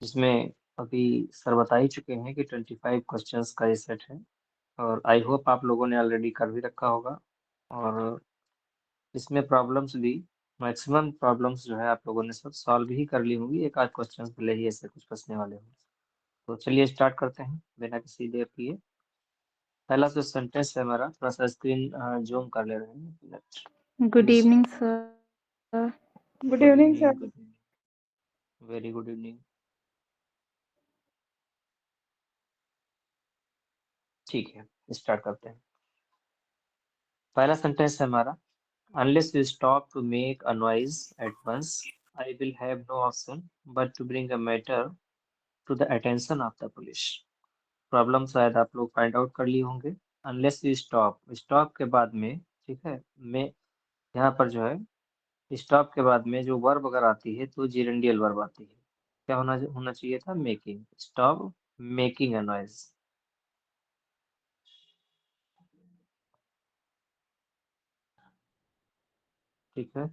जिसमें अभी सर बता ही चुके हैं कि 25 क्वेश्चंस का ये सेट है और आई होप आप लोगों ने ऑलरेडी कर भी रखा होगा। और इसमें प्रॉब्लम्स भी मैक्सिमम प्रॉब्लम्स जो है आप लोगों ने सब सॉल्व ही कर ली होंगी, एक आध क्वेश्चन भले ही ऐसे कुछ फंसने वाले हों। तो चलिए स्टार्ट करते हैं बिना किसी देर किए। पहला जो सेंटेंस है हमारा, थोड़ा सा स्क्रीन जूम कर ले रहे हैं। Good evening, sir. Good good evening, sir. Evening, good evening, very good evening. ठीक है, स्टार्ट करते हैं। पहला सेंटेंस है हमारा, unless you stop to make a noise at once, I will have no option but to bring a matter to the attention of the police। Problem शायद आप लोग फाइंड आउट कर लिए होंगे। अनलेस यू स्टॉप, स्टॉप के बाद में, ठीक है, में यहाँ पर जो है स्टॉप के बाद में जो वर्ब अगर आती है तो जिरेंडियल वर्ब आती है। क्या होना होना चाहिए था? Making. Stop making a noise. ठीक है,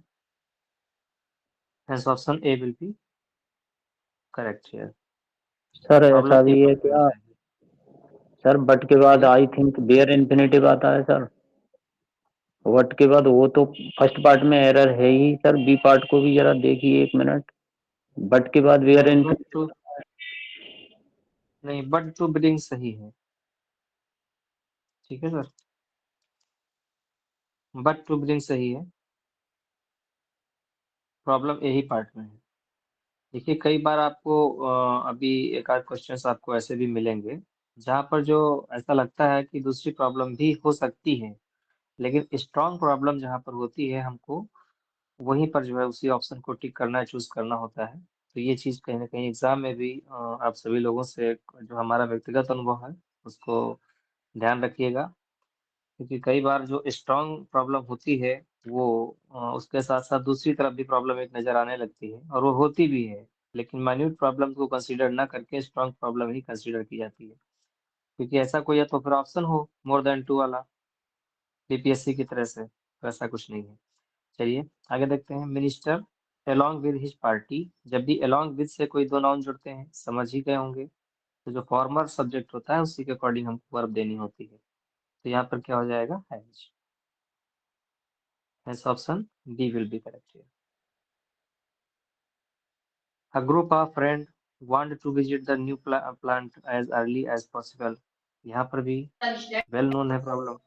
hence option A will be correct here. Sir ऐसा प्रॉब्लम ए भी है पॉइंट मिल क्या जाएगी। सर? बट के बाद बताइए। आई थिंक देयर इन्फिनेटिव आता है सर। वट के बाद वो तो फर्स्ट पार्ट में एरर है ही सर। बी पार्ट को भी जरा देखिए एक मिनट। बट के बाद वेयर नहीं बट इन्फिनेटिव। टू, नहीं बट टू ब्रिंग सही है। ठीक है सर, बट टू ब्रिंग सही है। प्रॉब्लम यही पार्ट में है। देखिए कई बार आपको अभी एक आध क्वेश्चंस आपको ऐसे भी मिलेंगे जहाँ पर जो ऐसा लगता है कि दूसरी प्रॉब्लम भी हो सकती है, लेकिन स्ट्रांग प्रॉब्लम जहाँ पर होती है हमको वहीं पर जो है उसी ऑप्शन को टिक करना है, चूज करना होता है। तो ये चीज कहीं ना कहीं एग्जाम में भी आप सभी लोगों से जो हमारा व्यक्तिगत अनुभव है उसको ध्यान रखिएगा। क्योंकि कई बार जो स्ट्रांग प्रॉब्लम होती है वो उसके साथ साथ दूसरी तरफ भी प्रॉब्लम एक नजर आने लगती है और वो होती भी है, लेकिन माइन्यूट प्रॉब्लम को कंसीडर ना करके स्ट्रांग प्रॉब्लम ही कंसीडर की जाती है। क्योंकि ऐसा कोई है तो फिर ऑप्शन हो मोर देन टू वाला, बीपीएससी की तरह से, तो ऐसा कुछ नहीं है। चलिए आगे देखते हैं। Minister along with his party, जब भी along विद से कोई दो नाउन जुड़ते हैं समझ ही गए होंगे, तो जो फॉर्मर सब्जेक्ट होता है उसी के अकॉर्डिंग हमको वर्ब देनी होती है। तो यहाँ पर क्या हो जाएगा? Has. Hence option D will be correct here. A group of friends want to visit the new plant as early as possible। यहाँ पर भी वेल नोन है प्रॉब्लम।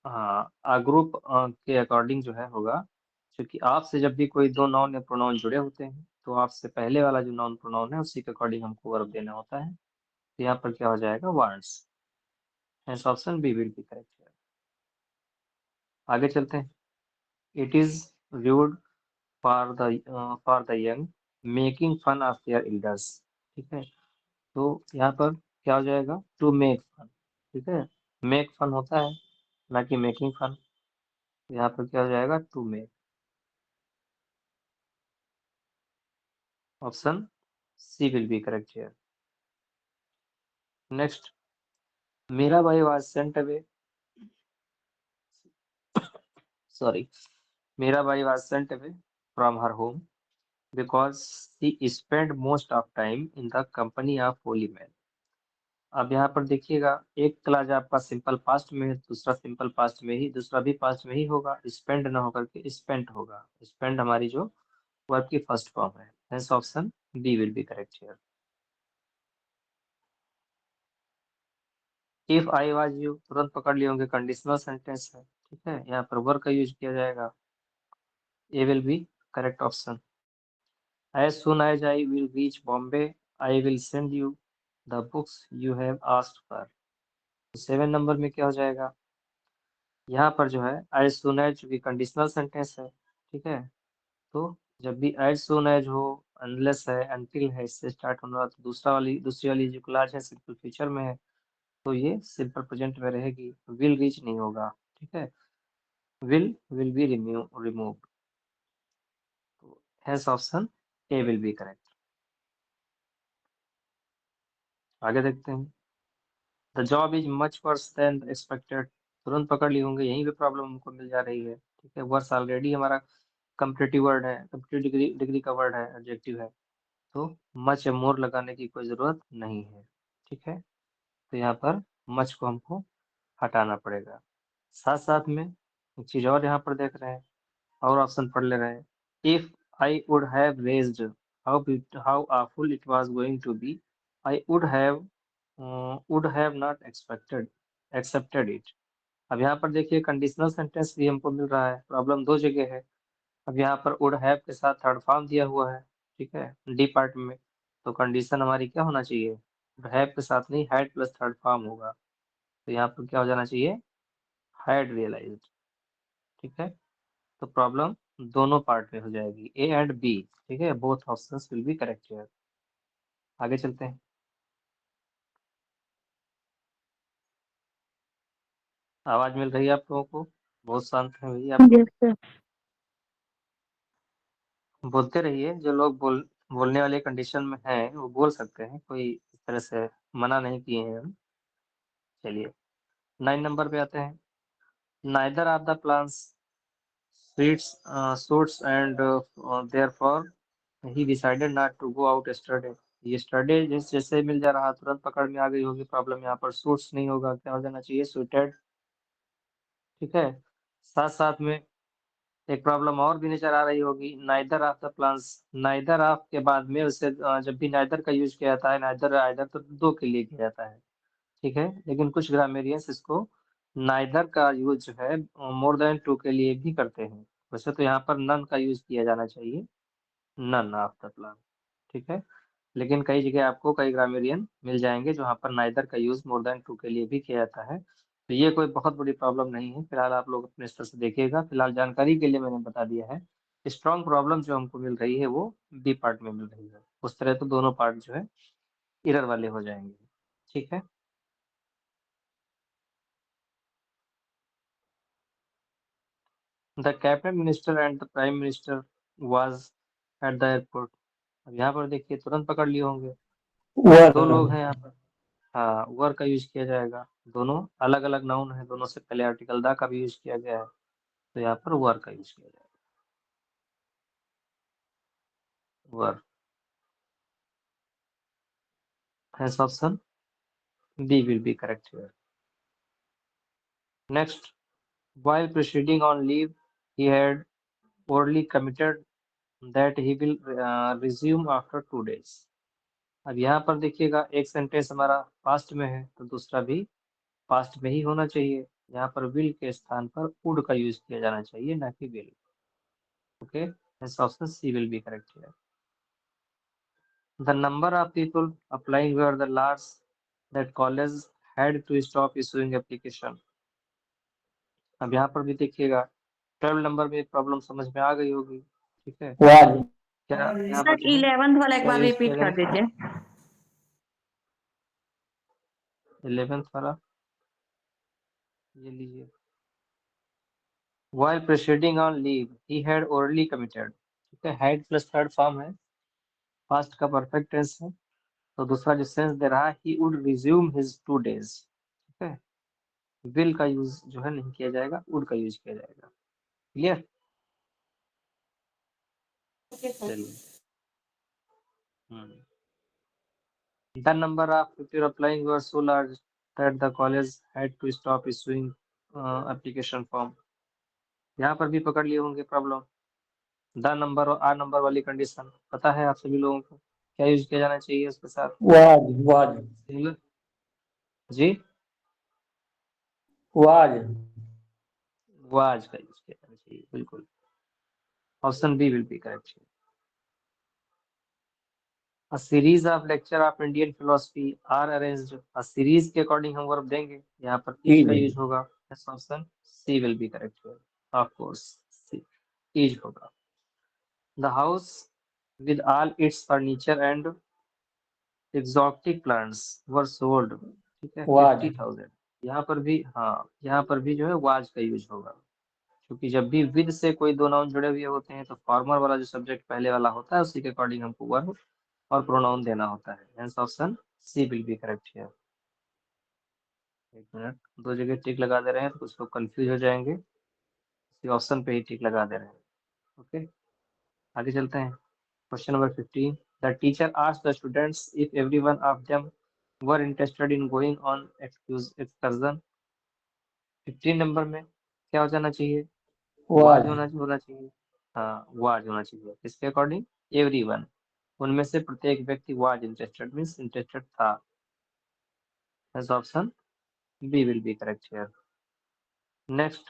हाँ, a group के अकॉर्डिंग जो है होगा, क्योंकि आपसे जब भी कोई दो नाउन या प्रोनाउन जुड़े होते हैं तो आपसे पहले वाला जो नाउन प्रोनाउन है उसी के अकॉर्डिंग हमको वर्ब देना होता है। तो यहाँ पर क्या हो जाएगा? Wants. Hence option B will be correct here। आगे चलते हैं। It is rude for the young making fun of their elders. ठीक है, तो यहाँ पर क्या हो जाएगा? To make fun. ठीक है, मेक फन होता है ना कि मेकिंग फन। यहाँ पर क्या हो जाएगा? To make. Option C will be correct here. Next, Mirabai was sent away, sorry, Mirabai was sent away from her home because she spend most of time in the company of holy man. अब यहाँ पर देखिएगा, एक class आपका simple past में है, दूसरा simple past में ही, दूसरा भी पास्ट में ही होगा, स्पेंड ना होकर के स्पेंट होगा। स्पेंड हमारी जो वर्ब की फर्स्ट फॉर्म है। Hence option B will be correct here. If I was you तुरंत पकड़ लिए होंगे, कंडीशनल सेंटेंस है। ठीक है, यहाँ पर वर्ब का यूज किया जाएगा। A will be correct option. As soon as I will reach Bombay I will send you the books you have asked for. 7 नंबर में क्या हो जाएगा? यहाँ पर जो है एज सुन एज चूंकि कंडीशनल सेंटेंस है, ठीक है, तो जब भी एज सुन एज हो, अनलेस है, अनटिल है, इससे स्टार्ट होने वाला, तो दूसरी वाली जो क्लास है सिंपल फ्यूचर में है, तो ये सिंपल प्रेजेंट में रहेगी, विल रीच नहीं होगा। ठीक है, विल बी रिमूव। तो hence option A will be correct. आगे देखते हैं। The job is much worse than expected, तुरंत पकड़ लिए होंगे, यहीं पे प्रॉब्लम हमको मिल जा रही है। ठीक है, वर्स ऑलरेडी हमारा कंपेरेटिव वर्ड है, कंपेरेटिव डिग्री डिग्री का वर्ड है, एडजेक्टिव है। तो मच या मोर लगाने की कोई ज़रूरत नहीं है, ठीक है। तो यहाँ पर मच को हमको हटाना पड़ेगा। साथ-साथ में एक चीज़ और यहाँ पर देख रहे हैं और ऑप्शन पढ़ ले रहे हैं। If I would have raised how awful it was going to be, I would have not accepted it। अब यहाँ पर देखिए कंडीशनल सेंटेंस भी हमको मिल रहा है, प्रॉब्लम दो जगह है। अब यहाँ पर वुड हैव के साथ थर्ड फॉर्म दिया हुआ है, ठीक है, डी पार्ट में। तो कंडीशन हमारी क्या होना चाहिए, वुड हैव के साथ नहीं हैड प्लस थर्ड फॉर्म होगा। तो यहाँ पर क्या हो जाना चाहिए, हैड रियलाइज्ड, ठीक है। तो प्रॉब्लम दोनों पार्ट में हो जाएगी, ए एंड बी, ठीक है, both options will be correct here. आगे चलते हैं। आवाज मिल रही है आप लोगों को? बहुत शांत है भैया आप लोग, Yes, sir. बोलते रहिए। जो लोग बोलने वाले कंडीशन में हैं वो बोल सकते हैं, कोई इस तरह से मना नहीं किए हैं हम। चलिए 9 नंबर पे आते हैं। Neither of the plans suits and therefore he decided not to go out yesterday। yesterday जैसे मिल जा रहा, तुरंत पकड़ में आ गई होगी प्रॉब्लम। यहाँ पर सूट्स नहीं होगा, क्या हो जाना चाहिए, सुटेड, ठीक है। साथ साथ में एक प्रॉब्लम और भी नजर आ रही होगी, neither of the plans. Neither of के बाद में उसे जब भी नाइदर का यूज किया जाता है, नाइदर आइदर तो दो के लिए किया जाता है, ठीक है। लेकिन कुछ ग्रामेरियंस इसको नाइदर का यूज जो है मोर देन टू के लिए भी करते हैं। वैसे तो यहाँ पर नन का यूज किया जाना चाहिए, नन ऑफ द प्लान, ठीक है। लेकिन कई जगह आपको कई ग्रामेरियन मिल जाएंगे जहाँ पर नाइदर का यूज मोर देन टू के लिए भी किया जाता है। तो ये कोई बहुत बड़ी प्रॉब्लम नहीं है, फिलहाल आप लोग अपने स्तर से देखिएगा। फिलहाल जानकारी के लिए मैंने बता दिया है। स्ट्रॉन्ग प्रॉब्लम जो हमको मिल रही है वो बी पार्ट में मिल रही है, उस तरह तो दोनों पार्ट जो है इरर वाले हो जाएंगे, ठीक है। The cabinet minister and the prime minister was at the airport. अब यहाँ पर देखिए तुरंत पकड़ लिए होंगे, दो लोग हैं यहाँ पर। हाँ, वर का यूज किया जाएगा, दोनों अलग अलग नाउन है, दोनों से पहले आर्टिकल द का भी यूज किया गया है, तो यहाँ पर वर का यूज किया जाएगा, were. hence option B will be correct here. Next, while proceeding on leave he had orally committed that he will resume after 2 days। अब यहाँ पर देखिएगा एक सेंटेंस हमारा पास्ट में है तो दूसरा भी पास्ट में ही होना चाहिए। यहाँ पर विल के स्थान पर वुड का यूज किया जाना चाहिए, ना कि will. Okay, option C will be correct here. The number of people applying were the large that college had to stop issuing application। अब यहाँ पर भी देखिएगा 12 नंबर में प्रॉब्लम समझ में आ गई होगी, ठीक है। वाज क्या यहाँ पर सर जो है 11th वाला एक क्या बार यूज किया रिपीट कर जाएगा, दीजिए। 11th वाला ये लीजिए। While proceeding on leave he had orally committed, ठीक है, had प्लस थर्ड फॉर्म है, पास्ट का परफेक्ट टेंस है, तो दूसरा जो सेंस दे रहा है he would resume his 2 days, ठीक है। विल का यूज जो है नहीं किया जाएगा, वुड का यूज किया जाएगा। क्लियर? चलिए, the number of people applying were so large that the college had to stop issuing application form। यहाँ पर भी पकड़ लिए होंगे प्रॉब्लम। द नंबर और आ नंबर वाली कंडीशन पता है आप सभी लोगों को, क्या यूज किया जाना चाहिए उसके साथ, वाज सिंगुलर जी, वाज वाज का यूज किया जाना चाहिए, बिल्कुल। Option B will be correct. A series of lecture of Indian philosophy are arranged। A series के अकॉर्डिंग हम वर्ब देंगे, यहाँ पर इज का यूज होगा, option C will be correct. Of course C, is होगा। The house with all its furniture and exotic plants were sold, ठीक है, वाज 50,000। यहाँ पर भी हाँ, यहाँ पर भी जो है वाज का यूज होगा, क्योंकि जब भी विद से कोई दो नाउन जुड़े हुए होते हैं तो फॉर्मर वाला जो सब्जेक्ट पहले वाला होता है उसी के अकॉर्डिंग हमको वर्ब और प्रोनाउन देना होता है। Hence option C will be correct here. एक मिनट, दो जगह टिक लगा दे रहे हैं तो कुछ लोग कंफ्यूज हो जाएंगे, इसी ऑप्शन पे ही टिक लगा दे रहे हैं। ओके, आगे चलते हैं। Question number 15। The teacher asked the students if every one of them were interested in going on excursion. 15 number में क्या हो जाना चाहिए? वाज। वाज होना चाहिए। हाँ, वाज होना चाहिए। इसके अकॉर्डिंग एवरीवन, उनमें से प्रत्येक व्यक्ति वाज इंटरेस्टेड मीन्स इंटरेस्टेड था। Option B will be correct here. Next,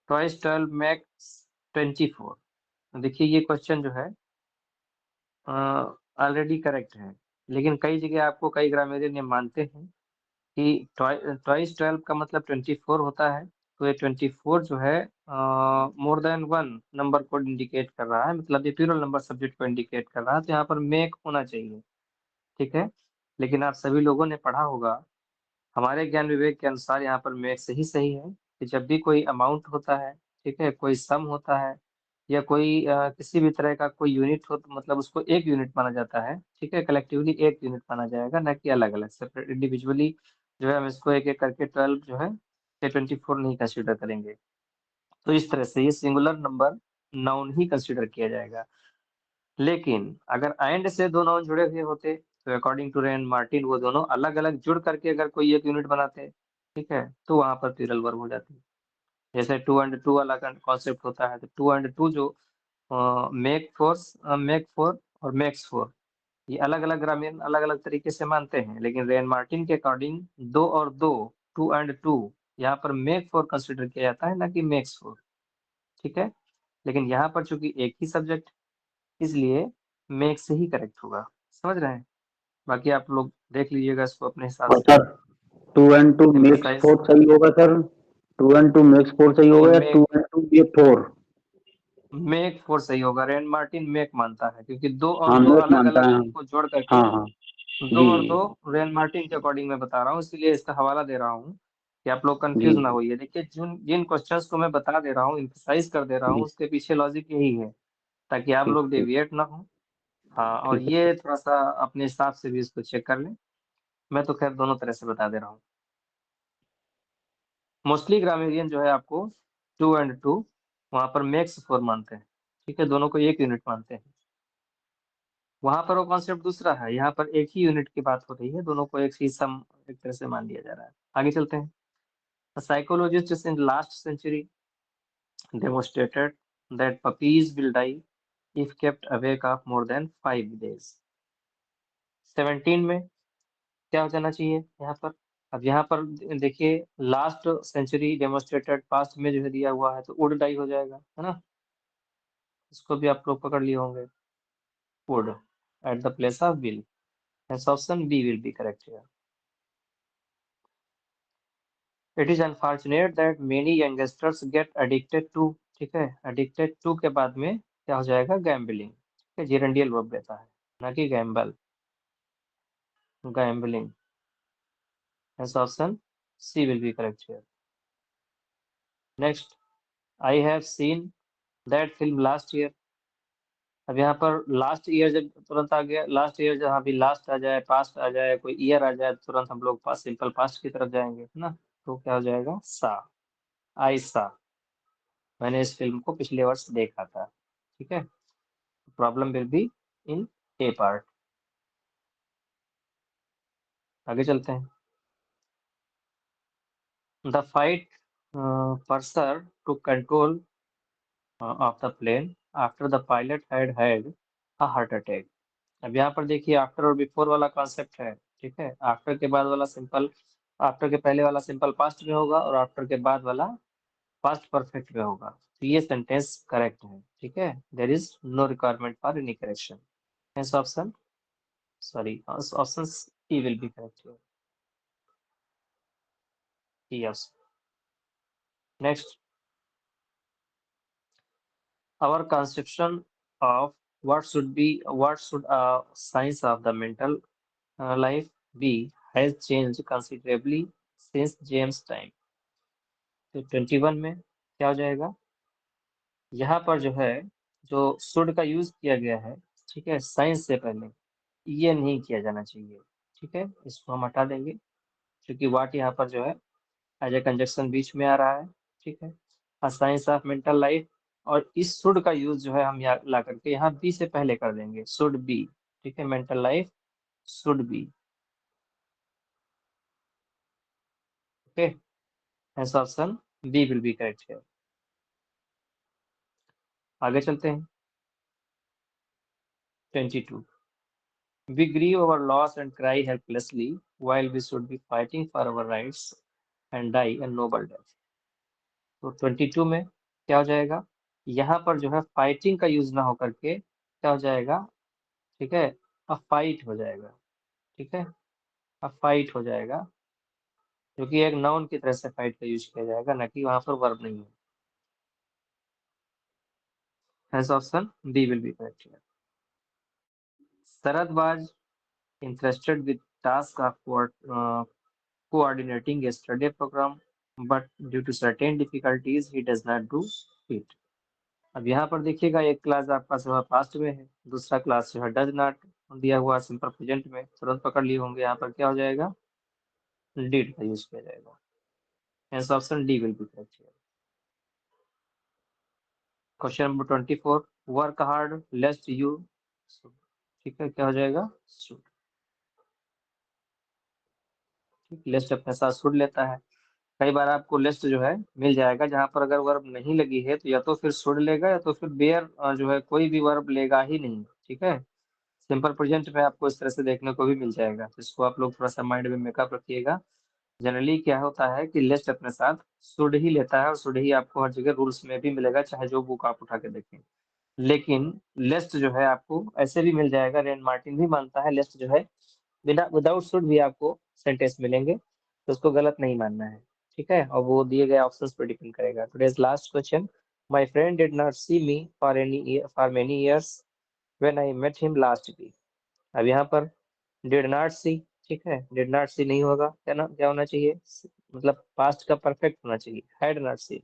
twice 12 makes 24। देखिए ये क्वेश्चन जो है ऑलरेडी करेक्ट है, लेकिन कई जगह आपको कई ग्रामेरियन ये मानते हैं कि ट्वाइस 12 का मतलब 24 होता है। तो ये 24 जो है मोर देन वन नंबर को इंडिकेट कर रहा है, मतलब ये प्लूरल नंबर सब्जेक्ट को इंडिकेट कर रहा है, तो यहाँ पर मेक होना चाहिए। ठीक है, लेकिन आप सभी लोगों ने पढ़ा होगा, हमारे ज्ञान विवेक के अनुसार यहाँ पर मेक सही है कि जब भी कोई अमाउंट होता है, ठीक है, कोई सम होता है या कोई किसी भी तरह का कोई यूनिट हो, तो मतलब उसको एक यूनिट माना जाता है। ठीक है, कलेक्टिवली एक यूनिट माना जाएगा, ना कि अलग अलग सेपरेट इंडिविजुअली जो है हम इसको एक एक करके 12 जो है 24 नहीं कंसिडर करेंगे। तो इस तरह से ये सिंगुलर नंबर नाउन ही कंसिडर किया जाएगा। लेकिन अगर एंड से दो नाउन जुड़े हुए होते तो अकॉर्डिंग टू रेन मार्टिन वो दोनों अलग अलग जुड़ करके अगर कोई एक यूनिट बनाते, ठीक है, तो वहां पर प्लूरल वर्ब हो जाती। जैसे टू एंड टू वाला कॉन्सेप्ट होता है, तो टू एंड टू जो मेक फोर और मेक्स फोर, ये अलग अलग ग्रामीण अलग अलग तरीके से मानते हैं, लेकिन रेन मार्टिन के अकॉर्डिंग दो और दो, टू एंड टू, यहाँ पर मेक फोर कंसिडर किया जाता है, ना कि मेक्स फोर। ठीक है, लेकिन यहाँ पर चूंकि एक ही सब्जेक्ट, इसलिए मेक से ही करेक्ट होगा। समझ रहे हैं? बाकी आप लोग देख लीजिएगा इसको अपने हिसाब और से। सर 2 and 2 मेक्स एम्फेसाइज 4 सही होगा सर? 2 and 2 मेक्स 4 सही नहीं, होगा या मेक 2 and 2 ये 4? मेक फोर सही होगा। रेन मार्टिन मेक मानता है, क्योंकि दो और हाँ दो मेक अलग मानता अलग है। को जोड़ करके, हाँ हाँ। दो जी और जी। दो रेन मार्टिन के अकॉर्डिंग मैं बता रहा हूँ, इसलिए इसका हवाला दे रहा हूँ कि आप लोग जी कंफ्यूज ना होइए। देखिए, जिन जिन क्वेश्चंस को मैं बता दे रहा हूँ, इम्फेसाइज कर दे रहा हूँ, जी। उसके पीछे लॉजिक यही है, ताकि आप ठीक लोग ठीक। डेविएट ना हो। हाँ, और ठीक है ये सर। थोड़ा सा अपने हिसाब से भी इसको चेक कर लें। मैं तो खैर दोनों तरह से बता दे रहा हूँ। मोस्टली ग्रामेरियन जो है आपको टू एंड टू वहां पर मेक्स फोर मानते हैं। ठीक है, दोनों को एक यूनिट मानते हैं। वहां पर वो कॉन्सेप्ट दूसरा है, यहाँ पर एक ही यूनिट की बात हो रही है, दोनों को एक ही सम एक तरह से मान लिया जा रहा है। आगे चलते हैं। Psychologist in last century demonstrated that puppies will die if kept awake of more than 5 days। 17 में क्या हो जाना चाहिए यहाँ पर? अब यहाँ पर देखिए, लास्ट सेंचुरी डेमोस्ट्रेटेड पास्ट में जो है दिया हुआ है, तो वुड डाई हो जाएगा, है ना? इसको भी आप लोग पकड़ लिए होंगे, would at the place of will. Option B will be correct here. It is unfortunate that many youngsters get addicted to, ठीक है, एडिक्टेड टू के बाद में क्या हो जाएगा? गैम्बलिंग। ठीक है, जेरेंडियल वर्ब देता है, ना कि gamble, gambling. Option C will be correct here. Next, I have seen that film last year. अब यहाँ पर लास्ट ईयर जब तुरंत आ गया, लास्ट ईयर जहाँ भी लास्ट आ जाए, पास्ट आ जाए, कोई ईयर आ जाए, तुरंत हम लोग पास सिंपल पास्ट की तरफ जाएंगे, है ना? तो क्या हो जाएगा? सा, आई सा, मैंने इस फिल्म को पिछले वर्ष देखा था। ठीक है, problem will be in a part. आगे चलते हैं। The flight purser to control of the plane after the pilot had a heart attack. अब यहाँ पर देखिए, आफ्टर और बिफोर वाला कॉन्सेप्ट है। ठीक है, आफ्टर के बाद वाला सिंपल, आफ्टर के पहले वाला सिंपल पास्ट में होगा, और आफ्टर के बाद वाला पास्ट परफेक्ट में होगा। तो ये सेंटेंस करेक्ट है। ठीक है, there is no requirement for any correction. Hence option, sorry, option C will be correct here. Yes. Next, our conception of what should a science of the mental life be has changed considerably since James time। तो 21 में क्या हो जाएगा? यहाँ पर जो है, जो शुड का यूज किया गया है, ठीक है, साइंस से पहले, ये नहीं किया जाना चाहिए। ठीक है, इसको हम हटा देंगे, क्योंकि वाट यहाँ पर जो है एज ए कंजक्शन बीच में आ रहा है। ठीक है, साइंस ऑफ मेंटल लाइफ, और इस शुड का यूज जो है हम यहाँ ला करके यहाँ बी से पहले कर देंगे, शुड बी। ठीक है, mental life should be. Okay, answer option B will be correct है। आगे चलते हैं। 22, we grieve our loss and cry helplessly while we should be fighting for our rights and die a noble death। तो 22 में क्या हो जाएगा, यहाँ पर जो है फाइटिंग का यूज ना होकर के क्या हो जाएगा, ठीक है, अ फाइट हो जाएगा। ठीक है, अ फाइट हो जाएगा, क्योंकि एक नाउन की तरह से फाइट का यूज किया जाएगा, ना कि वहां पर वर्ब नहीं है। Hence option B will be correct here। Sarad was interested with task of coordinating a study program, but due to certain difficulties he does not do it। अब यहाँ पर देखिएगा, एक क्लास आपका जो है पास्ट में है, दूसरा क्लास जो है डज नॉट दिया हुआ सिंपल प्रेजेंट में, तुरंत पकड़ लिए होंगे। यहाँ पर क्या हो जाएगा, डिड का यूज किया जाएगा। Hence option D will be correct here। Question number 24, work hard लेस्ट you, ठीक है, क्या हो जाएगा, शुड। लेस्ट अपने साथ शुड लेता है। कई बार आपको लिस्ट जो है मिल जाएगा जहां पर अगर वर्ब नहीं लगी है तो या तो फिर शुड लेगा या तो फिर बेयर जो है कोई भी वर्ब लेगा ही नहीं। ठीक है, सिंपल प्रेजेंट में आपको इस तरह से देखने को भी मिल जाएगा, तो इसको आप लोग थोड़ा सा माइंड में मेकअप रखिएगा। जनरली क्या होता है कि लिस्ट अपने साथ शुड ही लेता है, और शुड ही आपको हर जगह रूल्स में भी मिलेगा, चाहे जो बुक आप उठा के देखें। लेकिन लिस्ट जो है आपको ऐसे भी मिल जाएगा, रेन मार्टिन भी मानता है लिस्ट जो है बिना विदाउट शुड भी आपको सेंटेंस मिलेंगे, तो उसको गलत नहीं मानना है। ठीक है, और वो दिए गए ऑप्शंस पर डिपेंड करेगा। Today's last question, my friend did not see me for many years when I met him last week. अब यहाँ पर डिड नॉट सी, ठीक है, डिड नॉट सी नहीं होगा, क्या होना चाहिए, मतलब पास्ट का परफेक्ट होना चाहिए, हैड नॉट सी,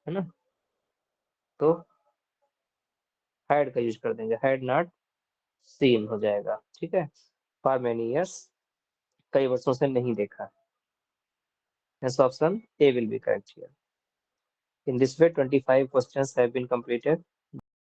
है ना, तो हैड का यूज कर देंगे, हैड नॉट सीन हो जाएगा। ठीक है, फॉर मेनी इयर्स, कई वर्षों से नहीं देखा। Hence option A will be correct here। In this way 25 questions have been completed।